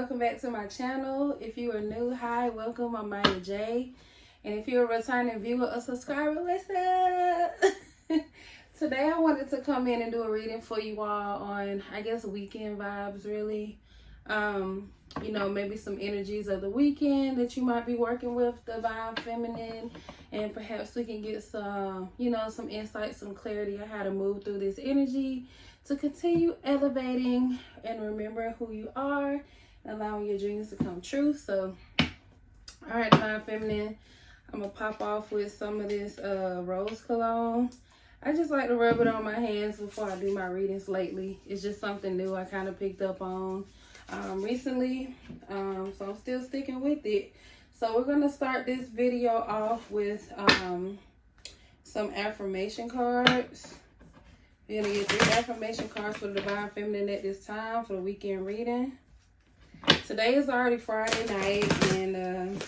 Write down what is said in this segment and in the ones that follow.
welcome back to my channel. If you are new, hi, welcome. I'm Miya Jha. And if you're a returning viewer or subscriber, what's up? Today I wanted to come in and do a reading for you all on, I guess, weekend vibes, really. You know, maybe some energies of the weekend that you might be working with, divine feminine, and perhaps we can get some, you know, some insight, some clarity on how to move through this energy to continue elevating and remembering who you are and allowing your dreams to come true. So, all right, divine feminine, I'm gonna pop off with some of this rose cologne. I just like to rub it on my hands before I do my readings lately. It's just something new I kind of picked up on recently, so I'm still sticking with it. So we're gonna start this video off with some affirmation cards. We're gonna get 3 affirmation cards for the divine feminine at this time for the weekend reading. Today is already Friday night, and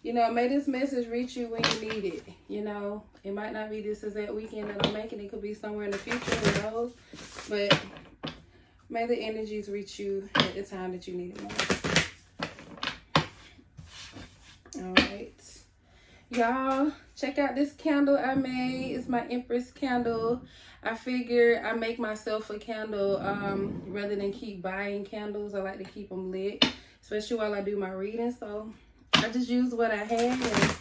you know, may this message reach you when you need it. You know, it might not be this exact weekend that I'm making. It could be somewhere in the future, who knows? But may the energies reach you at the time that you need it most. All right. Y'all, check out this candle I made. It's my Empress candle. I figure I make myself a candle rather than keep buying candles. I like to keep them lit, especially while I do my reading. So I just used what I had and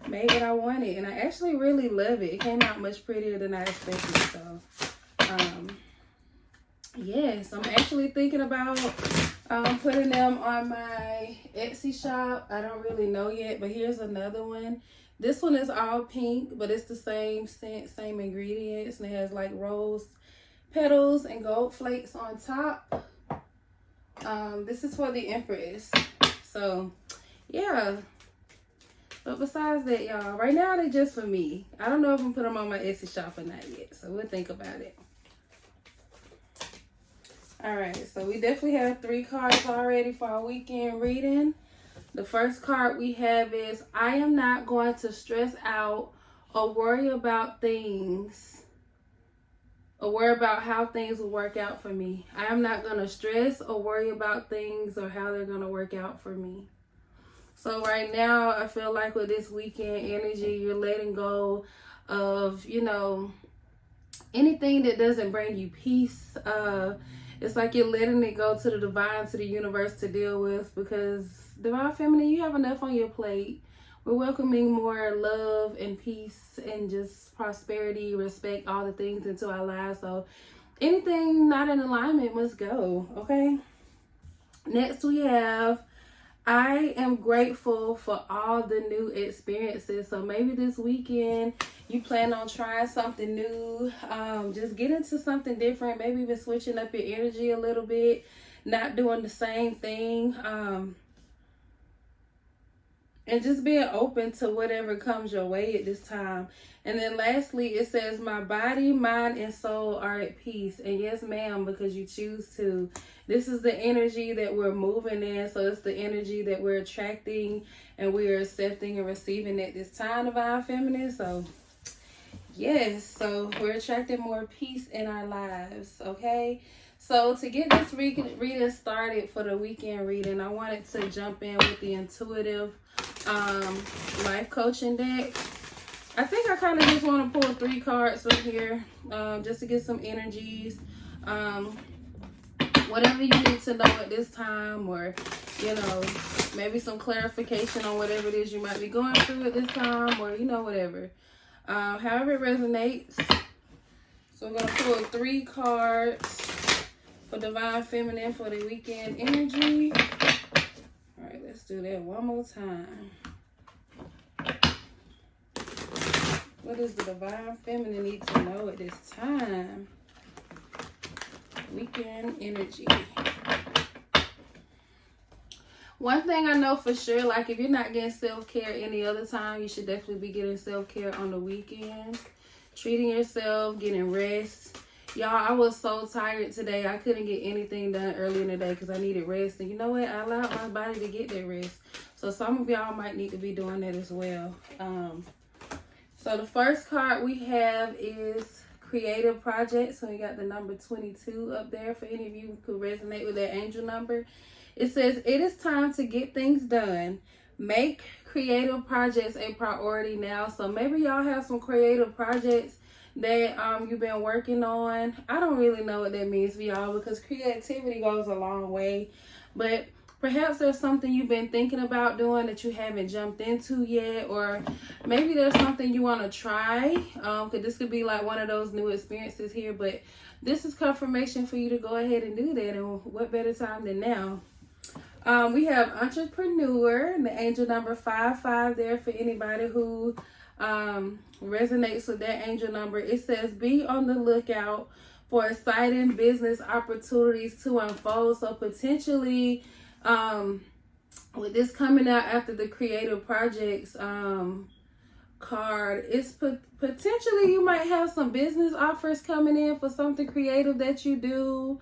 made what I wanted. And I actually really love it. It came out much prettier than I expected. So, yes, I'm actually thinking about putting them on my Etsy shop. I don't really know yet, but here's another one. This one is all pink, but it's the same scent, same ingredients, and it has like rose petals and gold flakes on top. This is for the Empress. So, yeah. But besides that, y'all, right now they're just for me. I don't know if I'm putting them on my Etsy shop or not yet, so we'll think about it. All right, so we definitely have 3 cards already for our weekend reading. The first card we have is, I am not going to stress out or worry about things, or worry about how things will work out for me. I am not going to stress or worry about things or how they're going to work out for me. So right now, I feel like with this weekend energy, you're letting go of, you know, anything that doesn't bring you peace. It's like you're letting it go to the divine, to the universe to deal with, because divine feminine, you have enough on your plate. We're welcoming more love and peace and just prosperity, respect, all the things into our lives. So anything not in alignment must go, okay? Next we have, I am grateful for all the new experiences. So maybe this weekend you plan on trying something new, just get into something different, maybe even switching up your energy a little bit, not doing the same thing, and just being open to whatever comes your way at this time. And then lastly, it says, my body, mind, and soul are at peace. And yes, ma'am, because you choose to. This is the energy that we're moving in. So it's the energy that we're attracting and we're accepting and receiving at this time, divine feminine. So yes, so we're attracting more peace in our lives, okay? So to get this reading started for the weekend reading, I wanted to jump in with the intuitive life coaching deck. I think I kind of just want to pull 3 cards from here, just to get some energies. Whatever you need to know at this time, or, you know, maybe some clarification on whatever it is you might be going through at this time, or, you know, whatever. However it resonates. So I'm going to pull 3 cards for divine feminine for the weekend energy. All right, let's do that one more time. What does the divine feminine need to know at this time? Weekend energy. One thing I know for sure, like if you're not getting self-care any other time, you should definitely be getting self-care on the weekends. Treating yourself, getting rest. Y'all, I was so tired today. I couldn't get anything done early in the day because I needed rest. And you know what? I allowed my body to get that rest. So some of y'all might need to be doing that as well. So the first card we have is creative project. So we got the number 22 up there for any of you who could resonate with that angel number. It says, it is time to get things done. Make creative projects a priority now. So maybe y'all have some creative projects that you've been working on. I don't really know what that means for y'all, because creativity goes a long way. But perhaps there's something you've been thinking about doing that you haven't jumped into yet, or maybe there's something you want to try. Because this could be like one of those new experiences here, but this is confirmation for you to go ahead and do that. And what better time than now? We have entrepreneur and the angel number 55 there for anybody who resonates with that angel number. It says, be on the lookout for exciting business opportunities to unfold. So potentially, with this coming out after the creative projects card, it's potentially you might have some business offers coming in for something creative that you do.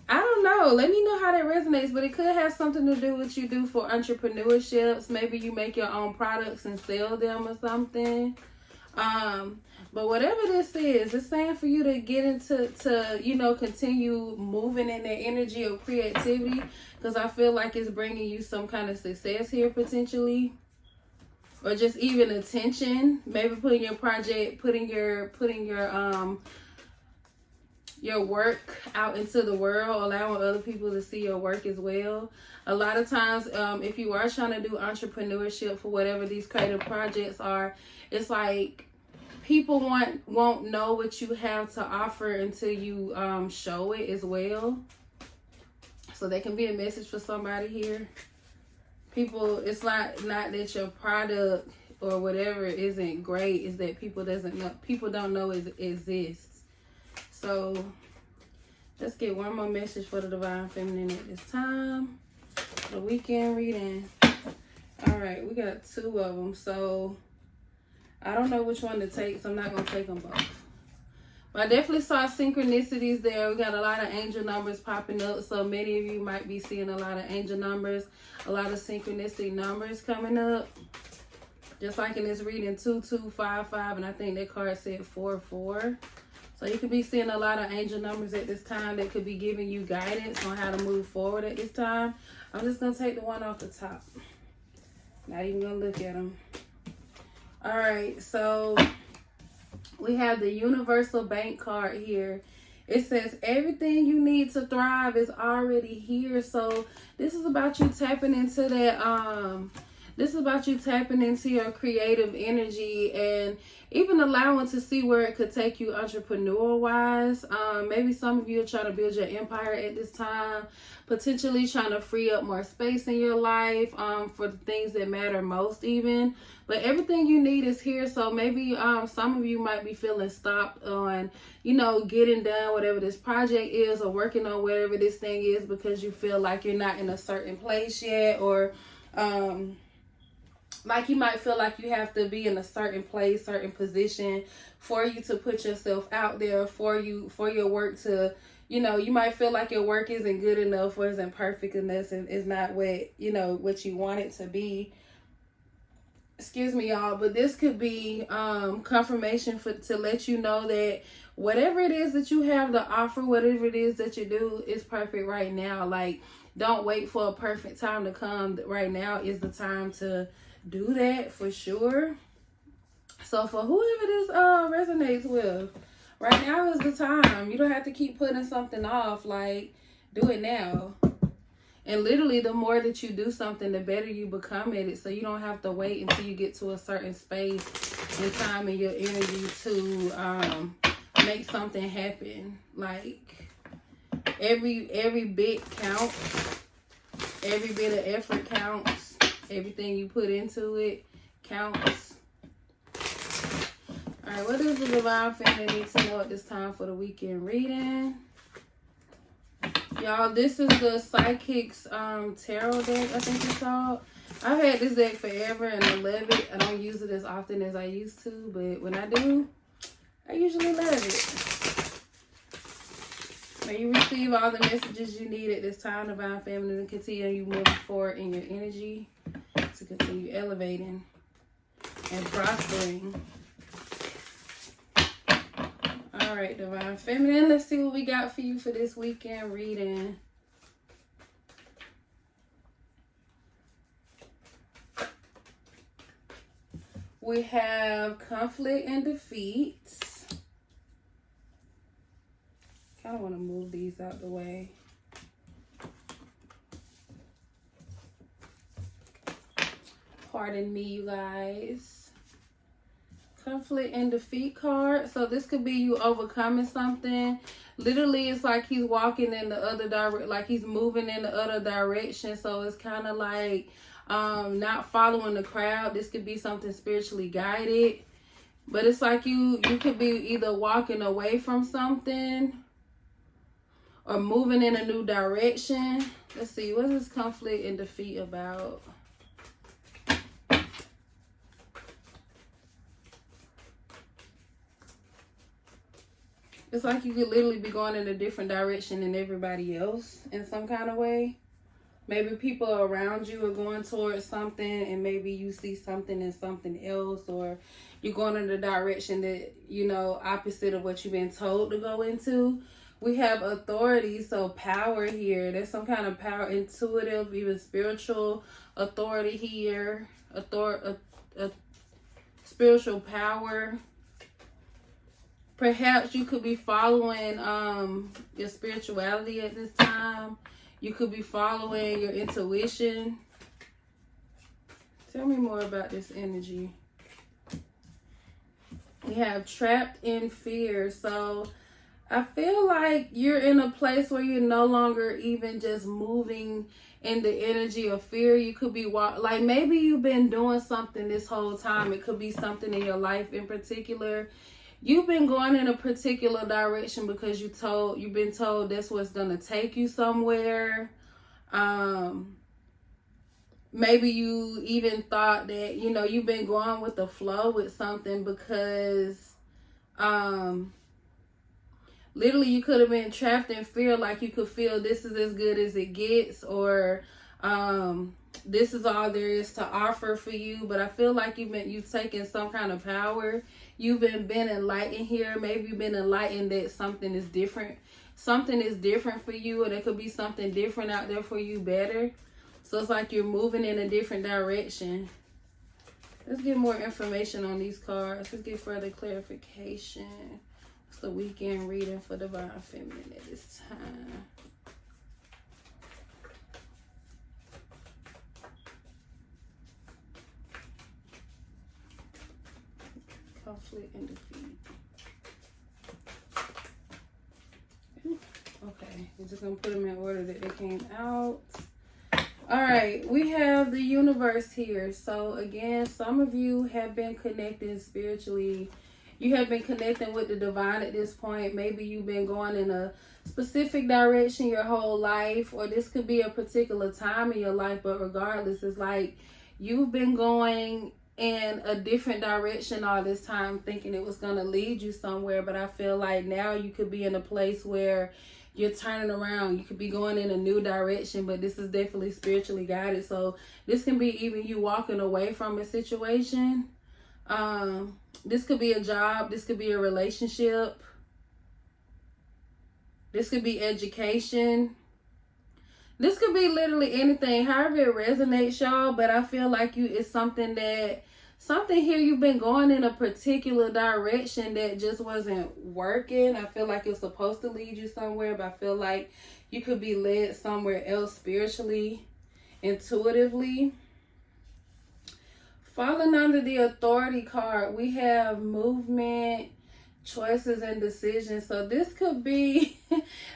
I don't know. Let me know how that resonates, but it could have something to do with what you do for entrepreneurships. Maybe you make your own products and sell them or something. But whatever this is, it's saying for you to get into, continue moving in that energy of creativity, because I feel like it's bringing you some kind of success here potentially, or just even attention. Maybe putting your project, putting your work out into the world, allowing other people to see your work as well. A lot of times, if you are trying to do entrepreneurship for whatever these creative projects are, it's like people won't know what you have to offer until you show it as well. So that can be a message for somebody here. People, it's not that your product or whatever isn't great, is that people don't know it exists. So let's get one more message for the Divine Feminine at this time. The weekend reading. All right, we got 2 of them. So I don't know which one to take, so I'm not going to take them both. But I definitely saw synchronicities there. We got a lot of angel numbers popping up. So many of you might be seeing a lot of angel numbers, a lot of synchronicity numbers coming up. Just like in this reading, 2255, and I think that card said 44. So you could be seeing a lot of angel numbers at this time that could be giving you guidance on how to move forward at this time. I'm just going to take the one off the top. Not even going to look at them. All right, so we have the Universal Bank card here. It says everything you need to thrive is already here. So this is about you tapping into that, this is about you tapping into your creative energy and even allowing to see where it could take you entrepreneurial wise. Maybe some of you are trying to build your empire at this time, potentially trying to free up more space in your life for the things that matter most even. But everything you need is here. So maybe some of you might be feeling stopped on, getting done whatever this project is or working on whatever this thing is because you feel like you're not in a certain place yet, or like you might feel like you have to be in a certain place, certain position for you to put yourself out there, for your work to, you might feel like your work isn't good enough or isn't perfect enough and is not what you want it to be. Excuse me, y'all, but this could be confirmation to let you know that whatever it is that you have to offer, whatever it is that you do is perfect right now. Like, don't wait for a perfect time to come. Right now is the time to do that for sure. So for whoever this resonates with, right now is the time. You don't have to keep putting something off. Like, do it now. And literally, the more that you do something, the better you become at it. So you don't have to wait until you get to a certain space and time in your energy to make something happen. Like, every bit counts. Every bit of effort counts. Everything you put into it counts. All right, what does the Divine Feminine need to know at this time for the weekend reading? Y'all, this is the Psychics Tarot deck, I think it's called. I've had this deck forever and I love it. I don't use it as often as I used to, but when I do, I usually love it. May you receive all the messages you need at this time, Divine Feminine, and continue you moving forward in your energy to continue elevating and prospering. All right, Divine Feminine, let's see what we got for you for this weekend reading. We have conflict and defeat. Kind of want to move these out the way. Pardon me, you guys. Conflict and defeat card. So this could be you overcoming something. Literally, it's like he's walking in the other direction, like he's moving in the other direction. So it's kind of like not following the crowd. This could be something spiritually guided. But it's like you could be either walking away from something or moving in a new direction. Let's see, what is conflict and defeat about? It's like you could literally be going in a different direction than everybody else in some kind of way. Maybe people around you are going towards something and maybe you see something in something else, or you're going in the direction that, you know, opposite of what you've been told to go into. We have authority, so power here. There's some kind of power, intuitive, even spiritual authority here. Spiritual power. Perhaps you could be following your spirituality at this time. You could be following your intuition. Tell me more about this energy. We have trapped in fear. So I feel like you're in a place where you're no longer even just moving in the energy of fear. You could be like maybe you've been doing something this whole time. It could be something in your life in particular. You've been going in a particular direction because you've been told that's what's gonna take you somewhere. Maybe you even thought that, you know, you've been going with the flow with something because literally you could have been trapped in fear, like you could feel this is as good as it gets, or this is all there is to offer for you. But I feel like you've taken some kind of power. You've been enlightened here. Maybe you've been enlightened that something is different. Something is different for you, or there could be something different out there for you better. So it's like you're moving in a different direction. Let's get more information on these cards. Let's get further clarification. It's the weekend reading for Divine Feminine at this time. Conflict and defeat. Okay, we're just gonna put them in order that they came out. All right, we have the universe here. So again, some of you have been connecting spiritually. You have been connecting with the divine at this point. Maybe you've been going in a specific direction your whole life, or this could be a particular time in your life, but regardless, it's like you've been going in a different direction all this time thinking it was going to lead you somewhere. But I feel like now you could be in a place where you're turning around. You could be going in a new direction, but this is definitely spiritually guided. So this can be even you walking away from a situation. This could be a job. This could be a relationship. This could be education. This could be literally anything, however it resonates, y'all. But I feel like it's something here you've been going in a particular direction that just wasn't working. I feel like it's supposed to lead you somewhere, but I feel like you could be led somewhere else spiritually, intuitively. Falling under the authority card, we have movement, choices, and decisions. So this could be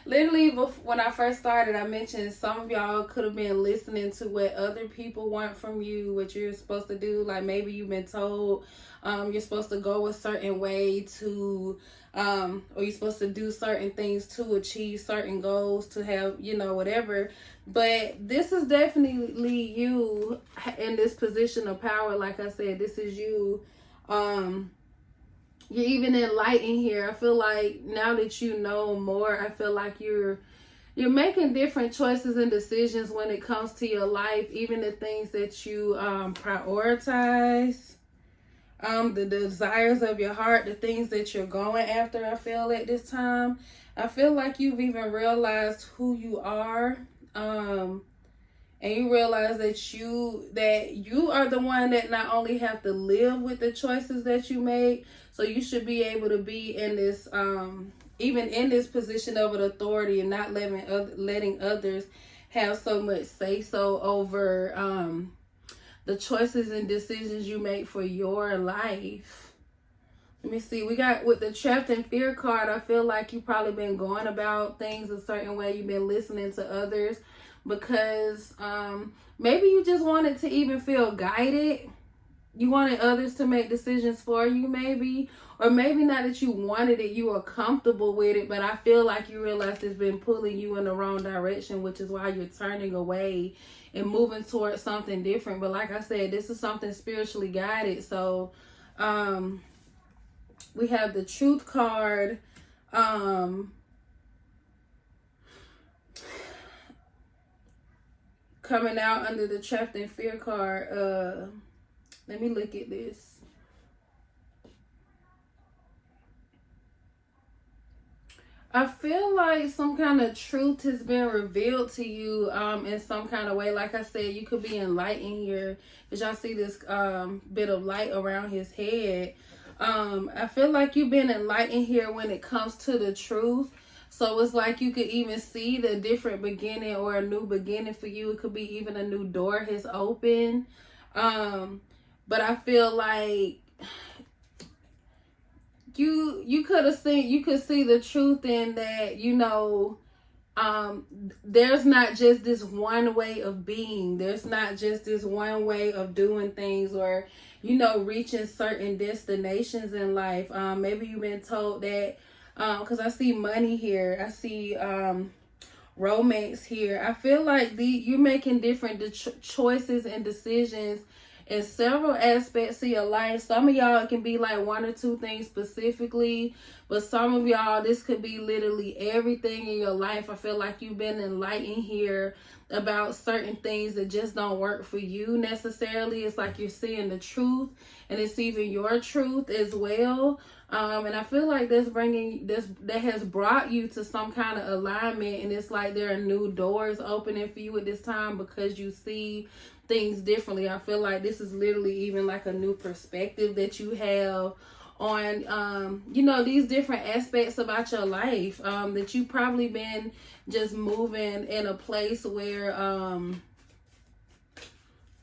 literally when I first started, I mentioned some of y'all could have been listening to what other people want from you, what you're supposed to do. Like maybe you've been told you're supposed to go a certain way to or you're supposed to do certain things to achieve certain goals, to have, you know, whatever. But this is definitely you in this position of power. Like I said, this is you. You're even enlightened here. I feel like now that you know more, I feel like you're making different choices and decisions when it comes to your life, even the things that you prioritize, the desires of your heart, the things that you're going after. I feel at this time, I feel like you've even realized who you are. and you realize that you are the one that not only have to live with the choices that you make, so you should be able to be in this even in this position of an authority and not letting others have so much say so over the choices and decisions you make for your life. Let me see. We got with the trapped in fear card. I feel like you probably been going about things a certain way. You've been listening to others because maybe you just wanted to even feel guided. You wanted others to make decisions for you, maybe. Or maybe not that you wanted it, you were comfortable with it, but I feel like you realized it's been pulling you in the wrong direction, which is why you're turning away and moving towards something different. But like I said, this is something spiritually guided. So we have the truth card. Coming out under the trapped in fear card. Let me look at this. I feel like some kind of truth has been revealed to you in some kind of way. Like I said, you could be enlightened here. Because y'all see this bit of light around his head. I feel like you've been enlightened here when it comes to the truth. So it's like you could even see the different beginning or a new beginning for you. It could be even a new door has opened. But I feel like you could see the truth in that, you know, there's not just this one way of being. There's not just this one way of doing things or, you know, reaching certain destinations in life. Maybe you've been told that, because I see money here. I see romance here. I feel like you're making different choices and decisions in several aspects of your life. Some of y'all, it can be like one or two things specifically, but some of y'all, this could be literally everything in your life. I feel like you've been enlightened here about certain things that just don't work for you necessarily. It's like you're seeing the truth, and it's even your truth as well. And I feel like that has brought you to some kind of alignment, and it's like there are new doors opening for you at this time because you see things differently. I feel like this is literally even like a new perspective that you have on you know, these different aspects about your life, that you probably been just moving in a place where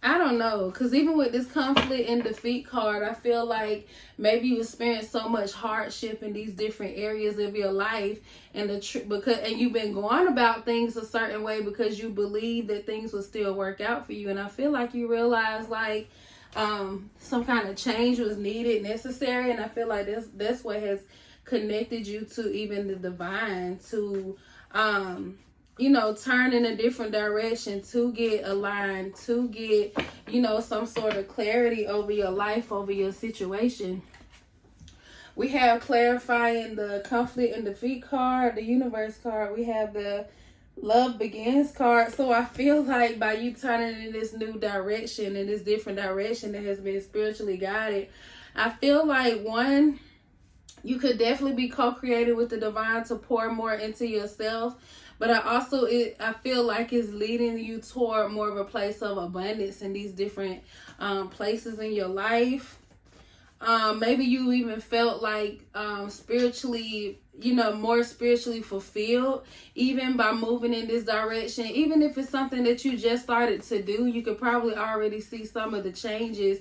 I don't know, because even with this conflict and defeat card, I feel like maybe you experienced so much hardship in these different areas of your life, and and you've been going about things a certain way because you believe that things will still work out for you. And I feel like you realize like some kind of change was needed, necessary, and I feel like that's what has connected you to even the divine, to you know, turn in a different direction, to get aligned, to get, you know, some sort of clarity over your life, over your situation. We have clarifying the conflict and defeat card, the universe card. We have the love begins card. So I feel like by you turning in this new direction, in this different direction that has been spiritually guided, I feel like one, you could definitely be co-created with the divine to pour more into yourself. But I feel like it's leading you toward more of a place of abundance in these different places in your life. Maybe you even felt like spiritually, you know, more spiritually fulfilled, even by moving in this direction. Even if it's something that you just started to do, you could probably already see some of the changes.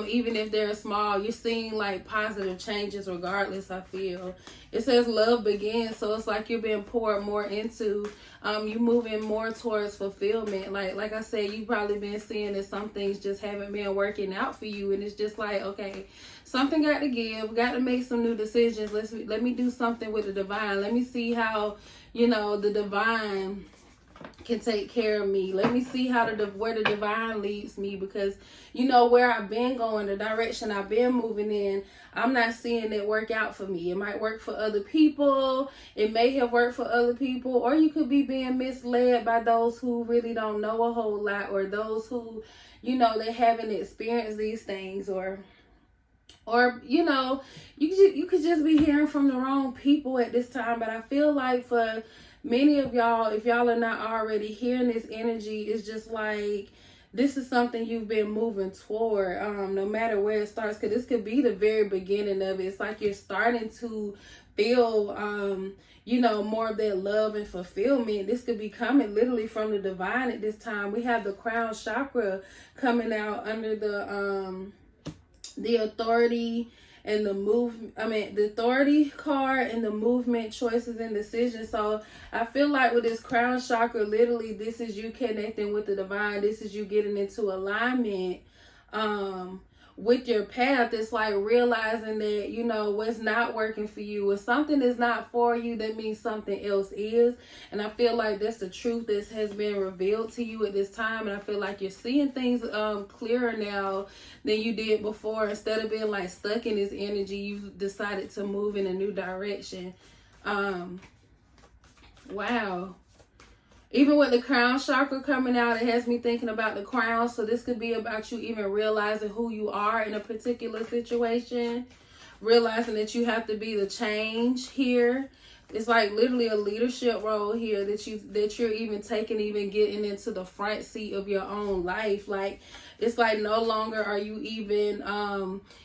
Even if they're small, you're seeing like positive changes regardless, I feel. It says love begins, so it's like you're being poured more into. You moving more towards fulfillment. Like I said, you probably been seeing that some things just haven't been working out for you, and it's just like, okay, something got to give, got to make some new decisions. Let me do something with the divine. Let me see how, you know, the divine can take care of me. Let me see how where the divine leads me, because you know where I've been going, the direction I've been moving in, I'm not seeing it work out for me. It might work for other people, it may have worked for other people, or you could be being misled by those who really don't know a whole lot, or those who, you know, they haven't experienced these things, or you know, you could just be hearing from the wrong people at this time. But I feel like for many of y'all, if y'all are not already hearing this energy, it's just like this is something you've been moving toward, no matter where it starts, because this could be the very beginning of it. It's like you're starting to feel you know, more of that love and fulfillment. This could be coming literally from the divine at this time. We have the crown chakra coming out under the authority and the the authority card and the movement, choices, and decisions. So I feel like with this crown chakra, literally this is you connecting with the divine. This is you getting into alignment with your path. It's like realizing that, you know, what's not working for you. If something is not for you, that means something else is. And I feel like that's the truth that has been revealed to you at this time. And I feel like you're seeing things clearer now than you did before. Instead of being like stuck in this energy, you've decided to move in a new direction. Wow. Even with the crown chakra coming out, it has me thinking about the crown. So this could be about you even realizing who you are in a particular situation. Realizing that you have to be the change here. It's like literally a leadership role here that you're even taking, even getting into the front seat of your own life. Like, it's like no longer are you even,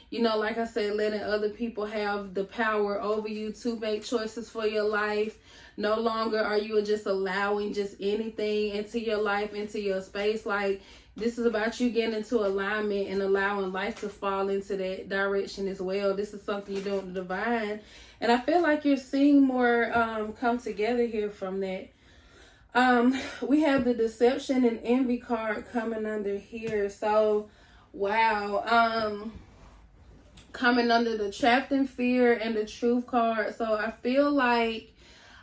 you know, like I said, letting other people have the power over you to make choices for your life. No longer are you just allowing just anything into your life, into your space. Like, this is about you getting into alignment and allowing life to fall into that direction as well. This is something you're doing with the divine. And I feel like you're seeing more come together here from that. We have the deception and envy card coming under here. So, wow. Coming under the trapped in fear and the truth card. So I feel like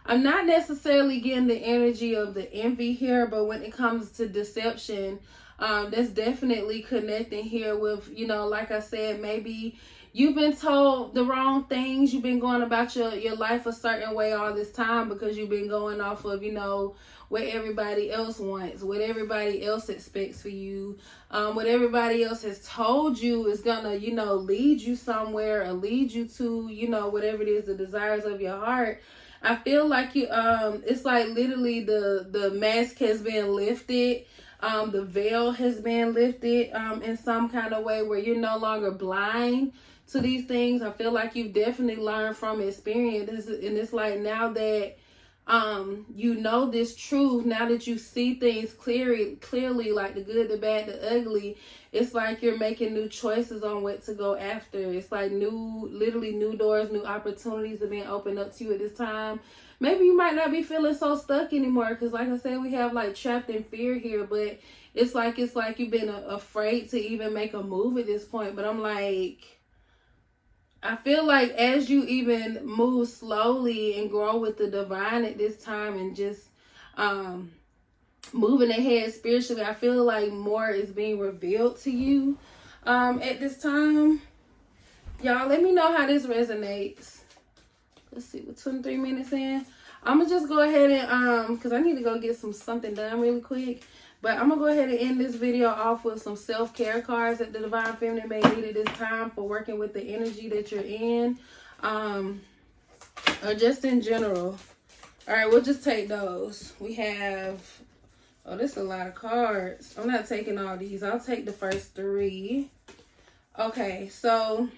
I'm not necessarily getting the energy of the envy here, but when it comes to deception, that's definitely connecting here with, you know, like I said, maybe you've been told the wrong things. You've been going about your life a certain way all this time because you've been going off of, you know, what everybody else wants, what everybody else expects for you, what everybody else has told you is gonna, you know, lead you somewhere or lead you to, you know, whatever it is, the desires of your heart. I feel like you, it's like literally the mask has been lifted. The veil has been lifted in some kind of way where you're no longer blind to these things. I feel like you've definitely learned from experience. And it's like now that you know this truth, now that you see things clearly, like the good, the bad, the ugly, it's like you're making new choices on what to go after. It's like literally new doors, new opportunities are being opened up to you at this time. Maybe you might not be feeling so stuck anymore because, like I said, we have like trapped in fear here, but it's like you've been afraid to even make a move at this point. But I'm like, I feel like as you even move slowly and grow with the divine at this time and just moving ahead spiritually, I feel like more is being revealed to you at this time. Y'all, let me know how this resonates. Let's see, we're 23 minutes in. I'm going to just go ahead and, because I need to go get something done really quick. But I'm going to go ahead and end this video off with some self-care cards that the Divine Feminine may need at this time for working with the energy that you're in. Or just in general. Alright, we'll just take those. We have, oh, this is a lot of cards. I'm not taking all these. I'll take the first 3. Okay, so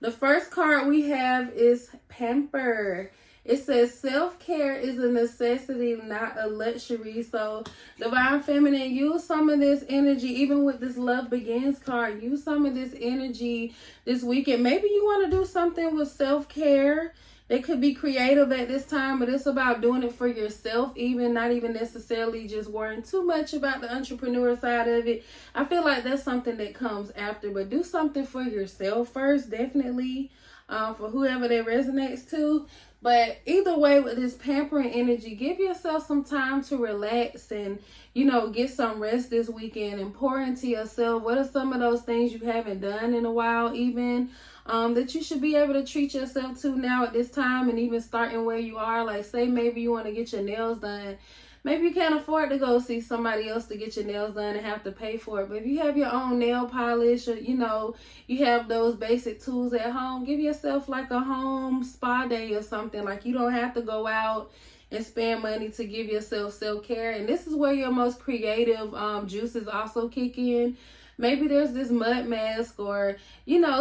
the first card we have is Pamper. It says self-care is a necessity, not a luxury. So Divine Feminine, use some of this energy, even with this Love Begins card. Use some of this energy this weekend. Maybe you want to do something with self-care. It could be creative at this time, but it's about doing it for yourself, even not even necessarily just worrying too much about the entrepreneur side of it. I feel like that's something that comes after, but do something for yourself first, definitely, for whoever that resonates to. But either way, with this pampering energy, give yourself some time to relax and, you know, get some rest this weekend and pour into yourself. What are some of those things you haven't done in a while even that you should be able to treat yourself to now at this time, and even starting where you are? Like, say maybe you want to get your nails done. maybe you can't afford to go see somebody else to get your nails done and have to pay for it. But if you have your own nail polish, or you have those basic tools at home, give yourself like a home spa day or something. Like, you don't have to go out and spend money to give yourself self-care. And this is where your most creative juices also kick in. Maybe there's this mud mask, or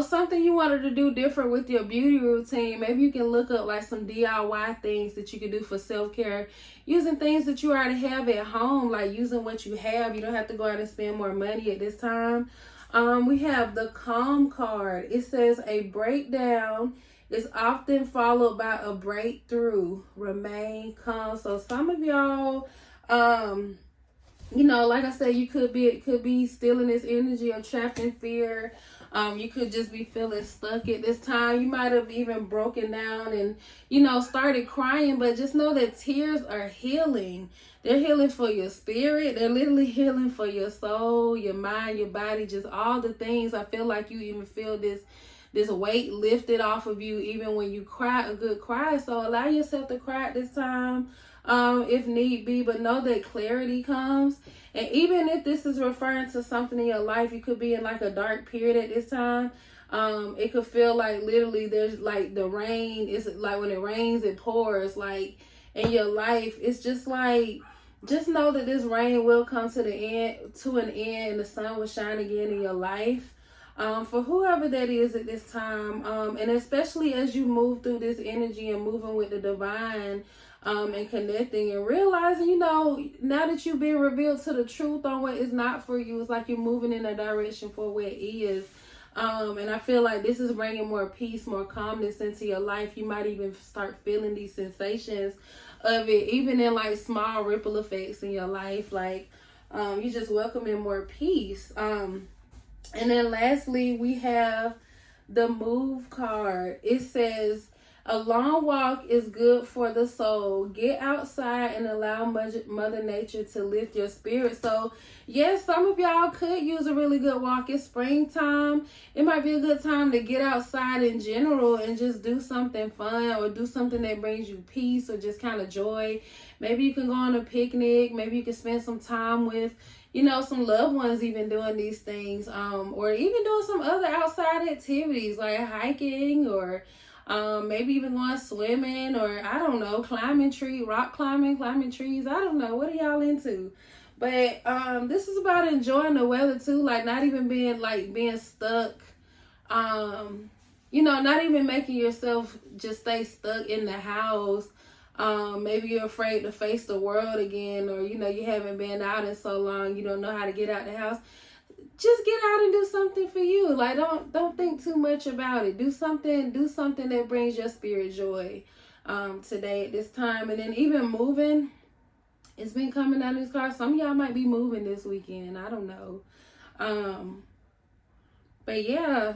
something you wanted to do different with your beauty routine. Maybe you can look up like some DIY things that you can do for self-care using things that you already have at home, like using what you have. You don't have to go out and spend more money at this time. We have the calm card. It says a breakdown is often followed by a breakthrough. Remain calm. So some of y'all, like I said, you could be still in this energy of trapped in fear. You could just be feeling stuck at this time. You might have even broken down and, started crying, but just know that tears are healing. They're healing for your spirit. They're literally healing for your soul, your mind, your body, just all the things. I feel like you even feel this weight lifted off of you even when you cry a good cry. So allow yourself to cry at this time if need be, but know that clarity comes. And even if this is referring to something in your life, you could be in like a dark period at this time. It could feel like literally there's like the rain. It's like when it rains, it pours. Like in your life, it's just like, just know that this rain will come to an end, and the sun will shine again in your life. For whoever that is at this time, and especially as you move through this energy and moving with the divine, and connecting and realizing, now that you've been revealed to the truth on what is not for you, it's like you're moving in a direction for what is. And I feel like this is bringing more peace, more calmness into your life. You might even start feeling these sensations of it, even in like small ripple effects in your life. Like, you just welcoming more peace. And then lastly, we have the move card. It says, a long walk is good for the soul. Get outside and allow Mother Nature to lift your spirit. So, yes, some of y'all could use a really good walk. It's springtime. It might be a good time to get outside in general and just do something fun, or do something that brings you peace or just kind of joy. Maybe you can go on a picnic. Maybe you can spend some time with some loved ones even doing these things, or even doing some other outside activities like hiking, or maybe even going swimming, or I don't know, rock climbing trees. I don't know. What are y'all into? But this is about enjoying the weather too, like not even being stuck, not even making yourself just stay stuck in the house. Maybe you're afraid to face the world again, or you haven't been out in so long, you don't know how to get out the house. Just get out and do something for you. Like, don't think too much about it. Do something that brings your spirit joy today at this time. And then even moving, it's been coming out of this car. Some of y'all might be moving this weekend. I don't know. But yeah,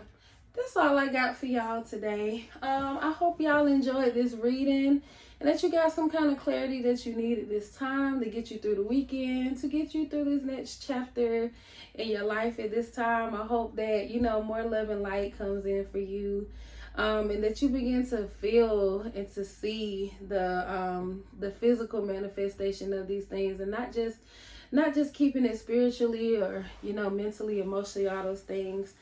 that's all I got for y'all today. I hope y'all enjoyed this reading, and that you got some kind of clarity that you need at this time to get you through the weekend, to get you through this next chapter in your life at this time. I hope that, more love and light comes in for you, and that you begin to feel and to see the physical manifestation of these things, and not just keeping it spiritually or, mentally, emotionally, all those things.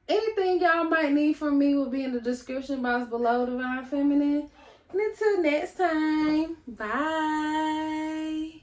Anything y'all might need from me will be in the description box below, Divine Feminine. And until next time, bye.